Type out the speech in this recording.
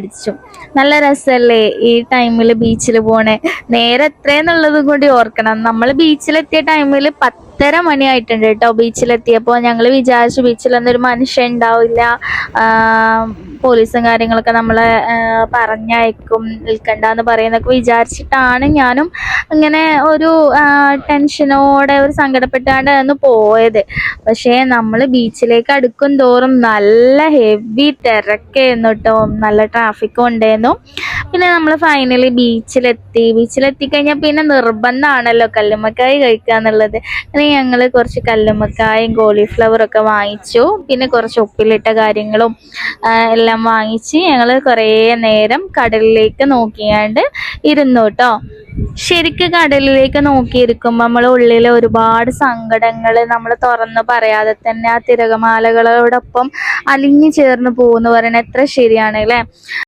അടിച്ചു. നല്ല രസല്ലേ ഈ ടൈമിൽ ബീച്ചിൽ പോണേ. നേരെ എത്രയെന്നുള്ളതും കൂടി ഓർക്കണം. നമ്മൾ ബീച്ചിലെത്തിയ ടൈമിൽ 10:30 ആയിട്ടുണ്ട് കേട്ടോ. ബീച്ചിലെത്തിയപ്പോൾ ഞങ്ങൾ വിചാരിച്ചു ബീച്ചിലൊന്നൊരു മനുഷ്യൻ ഉണ്ടാവില്ല, പോലീസും കാര്യങ്ങളൊക്കെ നമ്മളെ പറഞ്ഞയക്കും, നിൽക്കണ്ടെന്ന് പറയുന്നൊക്കെ വിചാരിച്ചിട്ടാണ് ഞാനും ഇങ്ങനെ ഒരു ടെൻഷനോടെ ഒരു സങ്കടപ്പെട്ടാണ്ട് ഒന്ന് പോയത്. പക്ഷേ നമ്മൾ ബീച്ചിലേക്ക് അടുക്കും തോറും നല്ല ഹെവി തിരക്കായിരുന്നു കേട്ടോ. നല്ല ട്രാഫിക്കും ഉണ്ടായിരുന്നു. പിന്നെ നമ്മൾ ഫൈനലി ബീച്ചിലെത്തി കഴിഞ്ഞാൽ പിന്നെ നിർബന്ധമാണല്ലോ കല്ലുമ്മക്കായ കഴിക്കുക എന്നുള്ളത്. അങ്ങനെ ഞങ്ങൾ കുറച്ച് കല്ലുമ്മക്കായും കോളിഫ്ലവറും ഒക്കെ വാങ്ങിച്ചു. പിന്നെ കുറച്ച് ഉപ്പിലിട്ട കാര്യങ്ങളും എല്ലാം വാങ്ങിച്ച് ഞങ്ങൾ കുറേ നേരം കടലിലേക്ക് നോക്കിയാണ്ട് ഇരുന്നു കേട്ടോ. ശരിക്കും കടലിലേക്ക് നോക്കിയിരിക്കുമ്പോൾ നമ്മളെ ഉള്ളിൽ ഒരുപാട് സങ്കടങ്ങൾ നമ്മൾ തുറന്ന് പറയാതെ തന്നെ ആ തിരമാലകളോടൊപ്പം അലിഞ്ഞു ചേർന്ന് പോകുന്നു പറയണത് എത്ര ശരിയാണ് അല്ലേ.